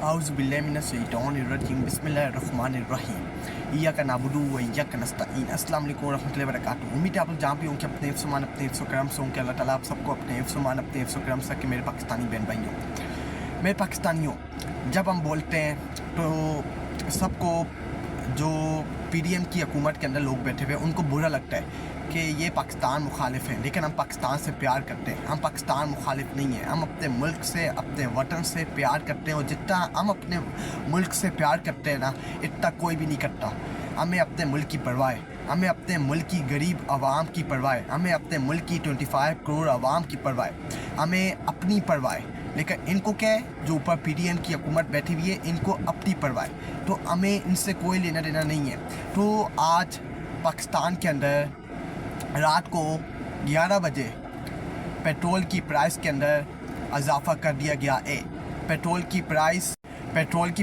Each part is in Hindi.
औज़ुबिल्लाहिमिनश्शैतानिर्रजीम बिस्मिल्लाहिर्रहमानिर्रहीम इय्याका नअबुदु व इय्याका नस्तईन। अस्सलाम वालेकुम रहमतुल्लाहि व बरकातुहू। उम्मीद है आप लोग जहाँ भी होंगे अपने हिफ्ज़-ओ-मान अपने हिफ्ज़-ओ-करम से होंगे। अल्लाह ताला आप सबको अपने हिफ्ज़-ओ-मान अपने हिफ्ज़-ओ-करम से रखे। मेरे पाकिस्तानी बहन भाइयों, मेरे पाकिस्तानियों, जब हम बोलते हैं तो सबको जो पीडीएम की हुकूमत के अंदर लोग बैठे हुए हैं उनको बुरा लगता है कि ये पाकिस्तान मुखालिफ हैं, लेकिन हम पाकिस्तान से प्यार करते हैं। हम पाकिस्तान मुखालिफ नहीं हैं, हम अपने मुल्क से, अपने वतन से प्यार करते हैं। और जितना हम अपने मुल्क से प्यार करते हैं ना, इतना कोई भी नहीं करता। हमें अपने मुल्क की परवाह है, हमें अपने मुल्क की गरीब आवाम की परवाह है, हमें अपने मुल्क की 25 करोड़ आवाम की परवाह है, हमें अपनी परवाह है। लेकिन इनको क्या है, जो ऊपर पीडीएम की हुकूमत बैठी हुई है, इनको अपनी परवाह है, तो हमें इनसे कोई लेना देना नहीं है। तो आज पाकिस्तान के अंदर रात को 11 बजे पेट्रोल की प्राइस के अंदर इजाफ़ा कर दिया गया है। पेट्रोल की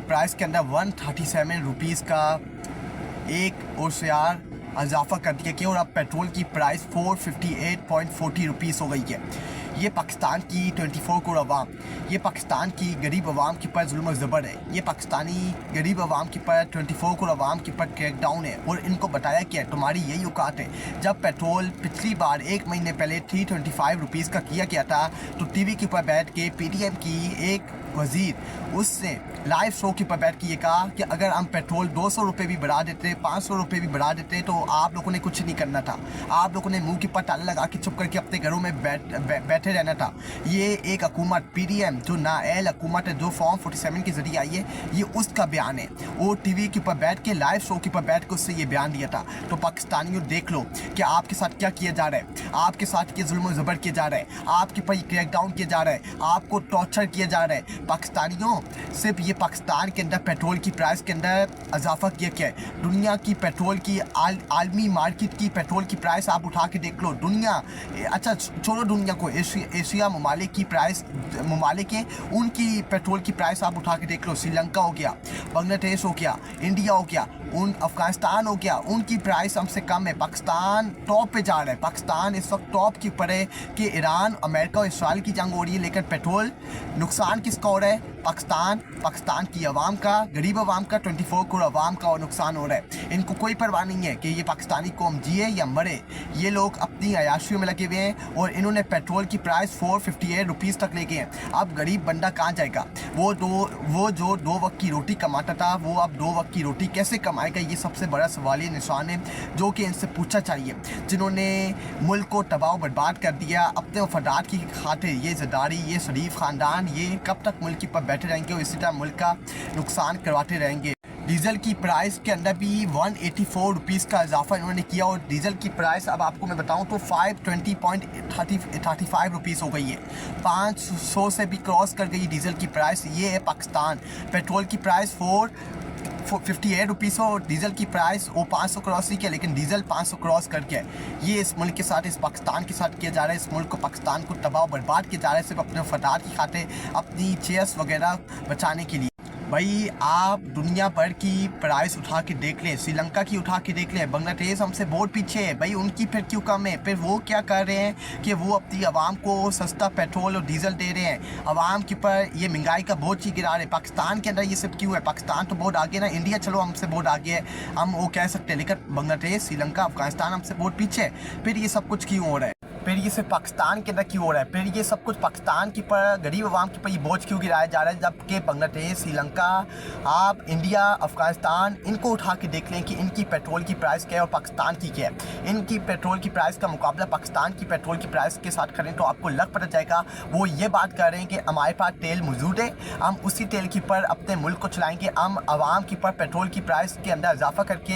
प्राइस के अंदर 137 रुपीज़ का एक और इजाफ़ा कर दिया गया और अब पेट्रोल की प्राइस 458.40 रुपीज़ हो गई है। ये पाकिस्तान की 24 करोड़ अवाम, ये पाकिस्तान की गरीब आवाम के ऊपर जुल्म ज़बर है। ये पाकिस्तानी गरीब आवाम के ऊपर 24 करोड़ आवाम के ऊपर क्रैकडाउन है। और इनको बताया कि तुम्हारी यही औकात है। जब पेट्रोल पिछली बार 1 महीने पहले 325 रुपीज़ का किया गया था, तो टीवी के ऊपर बैठ के पीडीएम की एक वज़ीर उससे लाइव शो के ऊपर बैठ के ये कहा कि अगर हम पेट्रोल 200 रुपये भी बढ़ा देते, 500 रुपये भी बढ़ा देते, तो आप लोगों ने कुछ नहीं करना था। आप लोगों ने मुंह के ऊपर ताला लगा के चुप करके अपने घरों में बैठे रहना था। ये एक हुकूमत पीडीएम जो नाअहल हुकूमत है, जो फॉर्म 47 के ज़रिए आई है, ये उसका बयान है। वो टीवी के ऊपर बैठ के, लाइव शो के ऊपर बैठ के उससे ये बयान दिया था। तो पाकिस्तानियों देख लो कि आपके साथ क्या किया जा रहा है, आपके साथ ये जुल्म ज़बर किया जा रहा है, आपके ऊपर क्रैकडाउन किया जा रहा है, आपको टॉर्चर किया जा रहा है। पाकिस्तानियों, सिर्फ ये पाकिस्तान के अंदर पेट्रोल की प्राइस के अंदर इजाफा किया गया है। दुनिया की पेट्रोल की आलमी मार्केट की पेट्रोल की प्राइस आप उठा के देख लो। दुनिया, अच्छा छोड़ो दुनिया को, एशिया ममालिक की प्राइस, ममालिक है, उनकी पेट्रोल की प्राइस आप उठा के देख लो। श्रीलंका हो गया, बांग्लादेश हो गया, इंडिया हो गया, अफ़गानिस्तान हो गया, उनकी प्राइस हमसे कम है। पाकिस्तान टॉप पे जा रहा है। पाकिस्तान इस वक्त टॉप के ऊपर है कि ईरान, अमेरिका और इसराइल की जंग हो रही है, लेकिन पेट्रोल नुकसान किसका हो रहा है? पाकिस्तान की आवाम का, गरीब आवाम का, 24 करोड़ आवाम का और नुकसान हो रहा है। इनको कोई परवाह नहीं है कि ये पाकिस्तानी कौम जिए या मरे। ये लोग अपनी अयाशियों में लगे हुए हैं और इन्होंने पेट्रोल की प्राइस 458 रुपीज़ तक ले गए हैं। अब गरीब बंदा कहाँ जाएगा? वो जो 2 वक्त की रोटी कमाता था, वो अब 2 वक्त की रोटी कैसे कमाएगा? ये सबसे बड़ा सवालिया निशान है जो कि इनसे पूछा चाहिए। जिन्होंने मुल्क को तबाह बर्बाद कर दिया अपने वफादार की खातिर, ये ज़रदारी, ये शरीफ ख़ानदान, ये कब तक मुल्क पर बैठे रहेंगे और इसी तरह मुल्क का नुकसान करवाते रहेंगे। डीज़ल की प्राइस के अंदर भी 184 रुपीज़ का इजाफा इन्होंने किया और डीज़ल की प्राइस अब आपको मैं बताऊं तो 520.35 रुपीज़ हो गई है। 500 से भी क्रॉस कर गई डीज़ल की प्राइस। ये है पाकिस्तान। पेट्रोल की प्राइस 458 रुपीज़ हो और डीज़ल की प्राइस वो 500 क्रॉस ही किया, लेकिन डीज़ल 500 क्रॉस करके ये इस मुल्क के साथ, इस पाकिस्तान के साथ किया जा रहा है। इस मुल्क को, पाकिस्तान को तबाह बर्बाद किया जा रहा है, सिर्फ अपने फटार की खातिर, अपनी चेयर्स वगैरह बचाने के लिए। भाई आप दुनिया भर की प्राइस उठा के देख लें, श्रीलंका की उठा के देख लें, बांग्लादेश हमसे बहुत पीछे है। भाई उनकी फिर क्यों कम है? फिर वो क्या कर रहे हैं कि वो अपनी आवाम को सस्ता पेट्रोल और डीज़ल दे रहे हैं, आवाम के ऊपर ये महंगाई का बोझ ही गिरा रहे हैं। पाकिस्तान के अंदर ये सब क्यों है? पाकिस्तान तो बहुत आगे ना, इंडिया चलो हमसे बहुत आगे है, हम वो कह सकते हैं, लेकिन बांग्लादेश, श्रीलंका, अफगानिस्तान हमसे बहुत पीछे है। फिर ये सब कुछ क्यों हो रहा है? फिर ये सिर्फ पाकिस्तान के अंदर क्यों हो रहा है? फिर ये सब कुछ पाकिस्तान के ऊपर, गरीब आवाम के ऊपर ये बोझ क्यों गिराया जा रहा है? जबकि बांग्लादेश, श्रीलंका, आप इंडिया, अफगानिस्तान, इनको उठा के देख लें कि इनकी पेट्रोल की प्राइस क्या है और पाकिस्तान की क्या है। इनकी पेट्रोल की प्राइस का मुकाबला पाकिस्तान की पेट्रोल की प्राइस के साथ करें तो आपको लग पता जाएगा। वो ये बात कर रहे हैं कि हमारे पास तेल मौजूद है, हम उसी तेल के ऊपर अपने मुल्क को चलाएँगे, हम आवाम के ऊपर पेट्रोल की प्राइस के अंदर इजाफा करके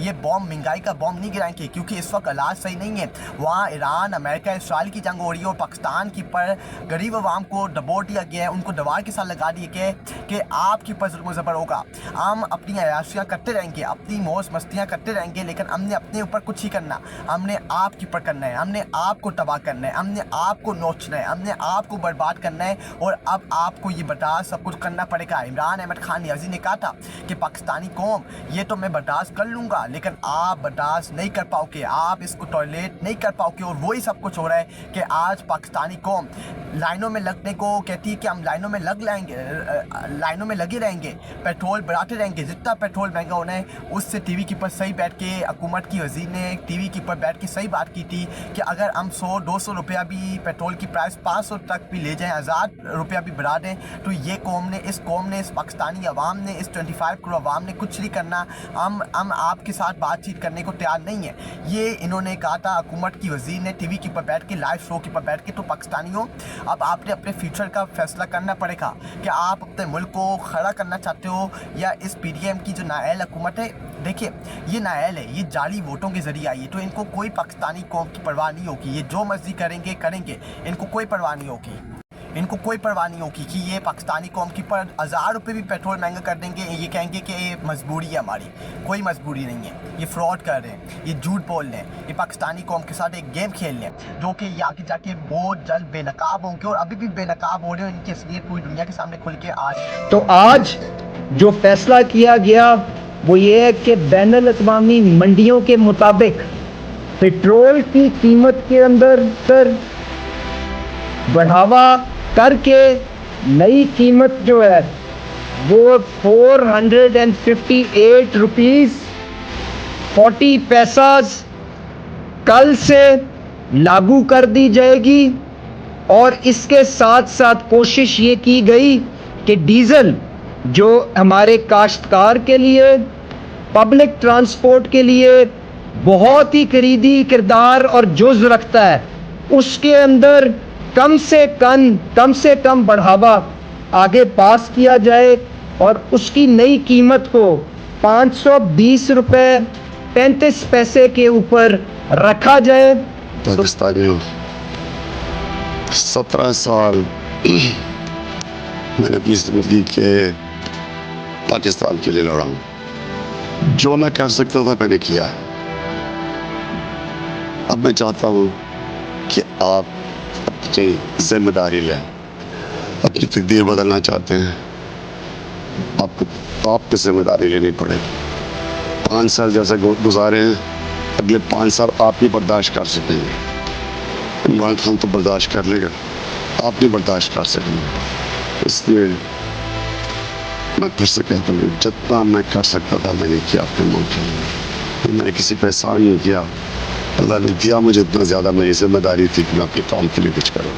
ये बॉम्ब, महंगाई का बॉम्ब नहीं गिराएंगे, क्योंकि इस वक्त हालात सही नहीं है। वहाँ ईरान, अमेरिका, इसराइल की जंग हो रही है और पाकिस्तान के ऊपर गरीब आवाम को दबो दिया गया है, उनको दीवार के साथ लगा दिया गया है कि आपके ऊपर जुल्म ज़बर होगा। हम अपनी अयाशियाँ करते रहेंगे, अपनी मौज मस्तियाँ करते रहेंगे, लेकिन हमने अपने ऊपर कुछ ही करना, हमने आपके ऊपर करना है, हमने आपको तबाह करना है, हमने आपको नोचना है, हमने आपको बर्बाद करना है। और अब आपको ये बर्दाश्त सब कुछ करना पड़ेगा। इमरान अहमद खान नियाज़ी ने कहा था कि पाकिस्तानी कौम, ये तो मैं बर्दाश्त कर लूँगा, लेकिन आप बर्दाश्त नहीं कर पाओगे, आप इसको टॉयलेट नहीं कर पाओगे और वही सब कुछ हो रहा है कि आज पाकिस्तानी कौम लाइनों में लगने को कहती है कि हम लाइनों में लाइनों में लगे रहेंगे, पेट्रोल बढ़ाते रहेंगे। जितना पेट्रोल महंगा होना है उससे टीवी के ऊपर सही बैठ के हुकूमत की वजीर ने टीवी के ऊपर बैठ के सही बात की थी कि अगर हम 100-200 रुपया भी पेट्रोल की प्राइस 500 तक भी ले जाएं, 1000 रुपया भी बढ़ा दें, तो ये इस कौम ने, इस पाकिस्तानी अवाम ने, इस 25 करोड़ अवाम ने कुछ नहीं करना। हम आपके साथ बातचीत करने को तैयार नहीं है। ये इन्होंने कहा था हुकूमत की वजीर ने टीवी के ऊपर बैठ के, लाइव शो के ऊपर बैठ के। तो पाकिस्तानियों, अब आपने अपने फ्यूचर का फैसला करना पड़ेगा कि आप अपने मुल्क को खड़ा करना चाहते हो या इस PDM की जो नाअहल हुकूमत है। देखिए, ये नाअहल है, ये जाली वोटों के जरिए आई है, तो इनको कोई पाकिस्तानी कौम की परवाह नहीं होगी। ये जो मर्जी करेंगे, इनको कोई परवाह नहीं होगी। इनको कोई परवाह नहीं होगी कि ये पाकिस्तानी कौम की पर 1000 रुपये भी पेट्रोल महंगा कर देंगे। ये कहेंगे कि ये मजबूरी है हमारी। कोई मजबूरी नहीं है, ये फ्रॉड कर रहे हैं, ये झूठ बोल रहे हैं, ये पाकिस्तानी कौम के साथ एक गेम खेल रहे हैं जो कि ये आगे जाके बहुत जल्द बेनकाब होंगे और अभी भी बेनकाब हो रहे हैं। इनकी असलियत पूरी दुनिया के सामने खुल के आज। तो आज जो फैसला किया गया वो ये है कि बैनुल अक़वामी मंडियों के मुताबिक पेट्रोल की कीमत के अंदर बढ़ावा करके नई कीमत जो है वो 458 रुपीज़ 40 पैसा कल से लागू कर दी जाएगी। और इसके साथ साथ कोशिश ये की गई कि डीज़ल जो हमारे काश्तकार के लिए, पब्लिक ट्रांसपोर्ट के लिए बहुत ही कलीदी किरदार और जुज़ रखता है, उसके अंदर कम से कम बढ़ावा आगे पास किया जाए और उसकी नई कीमत को 520 रुपये 35 पैसे के ऊपर रखा जाए। पाकिस्तानियों, 17 साल मैंने अपनी जिंदगी के पाकिस्तान के लिए लड़ा हूँ। जो मैं कर सकता था मैंने किया। अब मैं चाहता हूँ कि आप अपनी जिम्मेदारी लें, अपनी तकदीर बदलना चाहते हैं, आपको जिम्मेदारी लेनी पड़ेगी। 5 साल जैसे गुजारे हैं, अगले 5 साल आप भी बर्दाश्त कर सकेंगे। इमरान खान तो बर्दाश्त कर लेगा, आप नहीं बर्दाश्त कर सकेंगे। इसलिए मैं फिर से कहता हूँ, जितना मैं कर सकता था मैंने किया अपने मुल्क के लिए। मैंने किसी पे एहसान नहीं किया। अल्लाह ने दिया मुझे इतना ज़्यादा, मेरी जिम्मेदारी थी कि मैं अपनी कौम के लिए कुछ करूँ।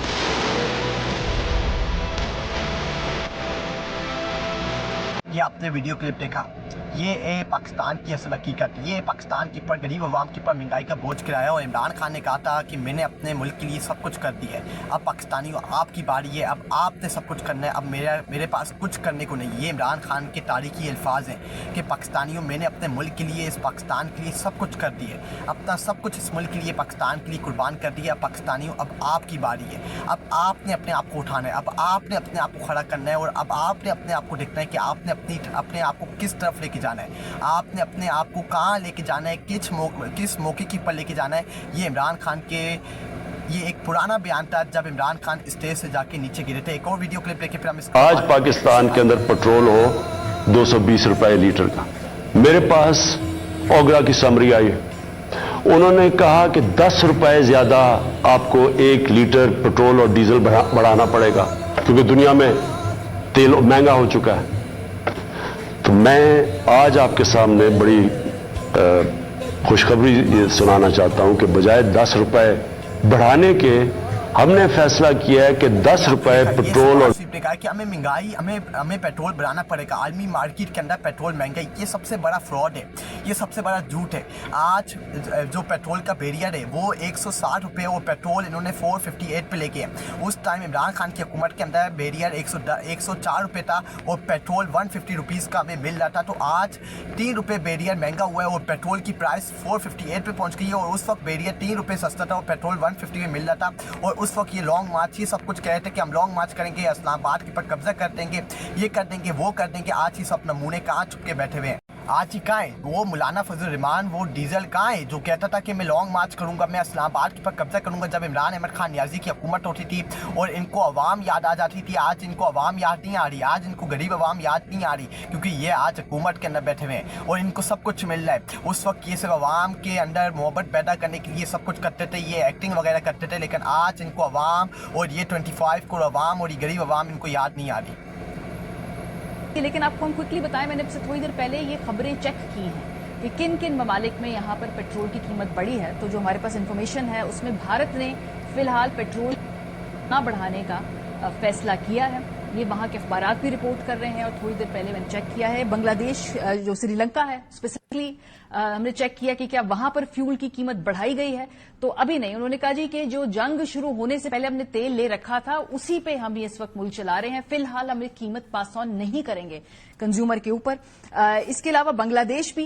ये आपने वीडियो क्लिप देखा, ये पाकिस्तान की असल हकीकत, ये पाकिस्तान के ऊपर, गरीब अवाम के ऊपर महंगाई का बोझ गिराया। और इमरान खान ने कहा था कि मैंने अपने मुल्क के लिए सब कुछ कर दिया है, अब पाकिस्तानियों आपकी बारी है, अब आपने सब कुछ करना है, अब मेरे पास कुछ करने को नहीं। ये इमरान खान के तारीखी अल्फाज हैं कि पाकिस्तानियों, मैंने अपने मुल्क के लिए, इस पाकिस्तान के लिए सब कुछ कर दिया है, अपना सब कुछ इस मुल्क के लिए, पाकिस्तान के लिए कुर्बान कर दिया। पाकिस्तानियों, अब आपकी बारी है, अब आपने अपने आप को उठाना है, अब आपने अपने आप को खड़ा करना है और अब आपने अपने आप को देखना है कि आपने अपने आप को किस तरफ लेके जाना है, आपने अपने आप को कहाँ लेके जाना है, किस मौके के ऊपर लेके जाना है। ये इमरान खान के, ये एक पुराना बयान था जब इमरान खान स्टेज से जाके नीचे गिरे थे। एक और वीडियो क्लिप लेके फिर हम आज पाकिस्तान के अंदर पेट्रोल हो 220 रुपए लीटर का। मेरे पास ओगरा की समरी आई, उन्होंने कहा कि 10 रुपए ज्यादा आपको 1 लीटर पेट्रोल और डीजल बढ़ाना पड़ेगा क्योंकि दुनिया में तेल महंगा हो चुका है। तो मैं आज आपके सामने बड़ी खुशखबरी सुनाना चाहता हूं कि बजाय 10 रुपए बढ़ाने के हमने फैसला किया है कि 10 रुपए पेट्रोल और कहा कि हमें महंगाई, हमें पेट्रोल बढ़ाना पड़ेगा। आलमी मार्केट के अंदर पेट्रोल महंगाई, ये सबसे बड़ा फ्रॉड है, ये सबसे बड़ा झूठ है। आज जो पेट्रोल का बैरियर है वो 160 रुपये और पेट्रोल इन्होंने 458 पे लेके उस टाइम इमरान खान की हुकूमत के अंदर बैरियर 104 रुपये था और पेट्रोल 150 रुपीज़ का हमें मिल रहा था। तो आज 3 रुपये बैरियर महंगा हुआ है और पेट्रोल की प्राइस 458 पे पहुंच गई है। और उस वक्त बैरियर 3 रुपये सस्ता था और पेट्रोल 150 में मिल रहा था। और उस वक्त ये लॉन्ग मार्च, ये सब कुछ कह रहे थे कि हम लॉन्ग मार्च करेंगे, इस्लामाबाद के ऊपर कब्जा कर देंगे, ये कर देंगे, वो कर देंगे। आज ही सब नमूने कहाँ छुप के बैठे हुए हैं। आज ही कहाँ है वो मौलाना फजल रहमान, वो डीजल कहाँ है जो कहता था कि मैं लॉन्ग मार्च करूंगा, मैं इस्लामाबाद पर कब्जा करूंगा जब इमरान अहमद खान नियाजी की हुकूमत होती थी और इनको अवाम याद आ जाती थी। आज इनको अवाम याद नहीं आ रही, आज इनको गरीब अवाम याद नहीं आ रही, क्योंकि ये आज हुकूमत के अंदर बैठे हुए हैं और इनको सब कुछ मिल रहा है। उस वक्त ये सिर्फ अवाम के अंदर मोहब्बत पैदा करने के लिए सब कुछ करते थे, ये एक्टिंग वगैरह करते थे, लेकिन आज इनको अवाम और ये 25 करोड़ अवाम और ये गरीब अवाम इनको याद नहीं आ रही। लेकिन आपको हम क्विकली बताएं, मैंने आपसे थोड़ी देर पहले ये खबरें चेक की हैं कि किन किन ममालिक में यहाँ पर पेट्रोल की कीमत बढ़ी है। तो जो हमारे पास इंफॉर्मेशन है उसमें भारत ने फिलहाल पेट्रोल ना बढ़ाने का फैसला किया है, ये वहां के अखबारात भी रिपोर्ट कर रहे हैं। और थोड़ी देर पहले मैंने चेक किया है बांग्लादेश जो श्रीलंका है स्पेसिफिकली हमने चेक किया कि क्या वहां पर फ्यूल की कीमत बढ़ाई गई है, तो अभी नहीं। उन्होंने कहा जी कि जो जंग शुरू होने से पहले हमने तेल ले रखा था उसी पे हम इस वक्त मुल्क चला रहे हैं, फिलहाल हम कीमत पास ऑन नहीं करेंगे कंज्यूमर के ऊपर। इसके अलावा बांग्लादेश भी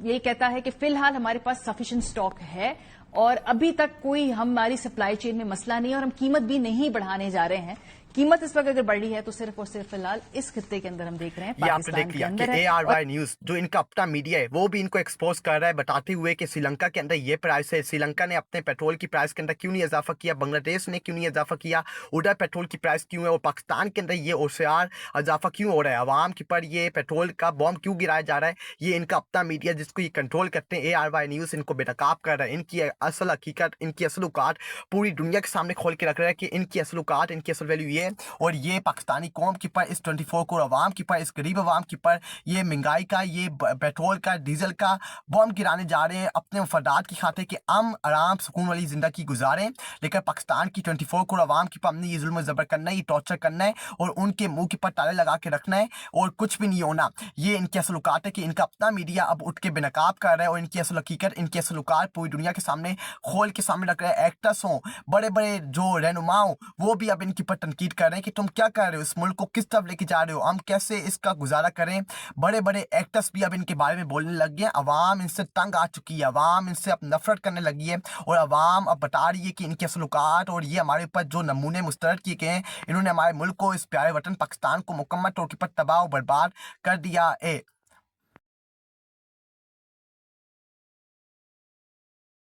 ये कहता है कि फिलहाल हमारे पास सफिशिएंट स्टॉक है और अभी तक कोई हमारी सप्लाई चेन में मसला नहीं है और हम कीमत भी नहीं बढ़ाने जा रहे हैं। कीमत इस वक्त अगर बढ़ रही है तो सिर्फ और सिर्फ फिलहाल इस खित्ते के अंदर हम देख रहे हैं पाकिस्तान के अंदर है। ARY न्यूज जो इनका अपना मीडिया है वो भी इनको एक्सपोज कर रहा है, बताते हुए कि श्रीलंका के अंदर ये प्राइस है, श्रीलंका ने अपने पेट्रोल की प्राइस के अंदर क्यों नहीं इजाफा किया, बांग्लादेश ने क्यों नहीं इजाफा किया, उधर पेट्रोल की प्राइस क्यों है और पाकिस्तान के अंदर ये OCR इजाफा क्यों हो रहा है, अवाम के पर ये पेट्रोल का बॉम्ब क्यों गिराया जा रहा है। ये इनका अपना मीडिया जिसको ये कंट्रोल करते हैं ARY न्यूज इनको बेनकाब कर रहा है। इनकी असल हकीकत, इनकी असल औकात पूरी दुनिया के सामने खोल के रख रहा है कि इनकी असल औकात, इनकी असल वैल्यू ये है और ये पाकिस्तानी कौम के पर, इस 24 करोड़ अवाम के पर, इस गरीब अवाम के पर ये महंगाई का, ये पेट्रोल का, डीजल का बॉम्ब गिराने जा रहे हैं अपने मफादात की खातिर कि हम आराम सुकून वाली जिंदगी गुजारें। लेकिन पाकिस्तान की 24 करोड़ अवाम के पर हमने ये जुल्म जबर करना है, ये टॉर्चर करना है और उनके मुंह के पर ताले लगा के रखना है और कुछ भी नहीं होना। ये इनकी असल औकात है कि इनका अपना मीडिया अब उठ के बेनकाब कर रहा है और इनकी असल हकीकत, इनकी असल औकात पूरी दुनिया के सामने खोल के सामने रख रहा है। एक्टर्स हों, बड़े बड़े जो रहनुमा हों, वो भी अब इनकी पर तनकीद कर रहे हैं कि तुम क्या कर रहे हो, इस मुल्क को किस तरफ लेके जा रहे हो, हम कैसे इसका गुजारा करें। बड़े बड़े एक्टर्स भी अब इनके बारे में बोलने लग गए। अवाम इनसे तंग आ चुकी है, अवाम इनसे अब नफरत करने लगी है और अवाम अब बता रही है कि इनके सलूकात और ये हमारे ऊपर जो नमूने मुस्तरद किए गए हैं, इन्होंने हमारे मुल्क को, इस प्यारे वतन पाकिस्तान को मुकम्मल तौर पर तबाह और बर्बाद कर दिया है।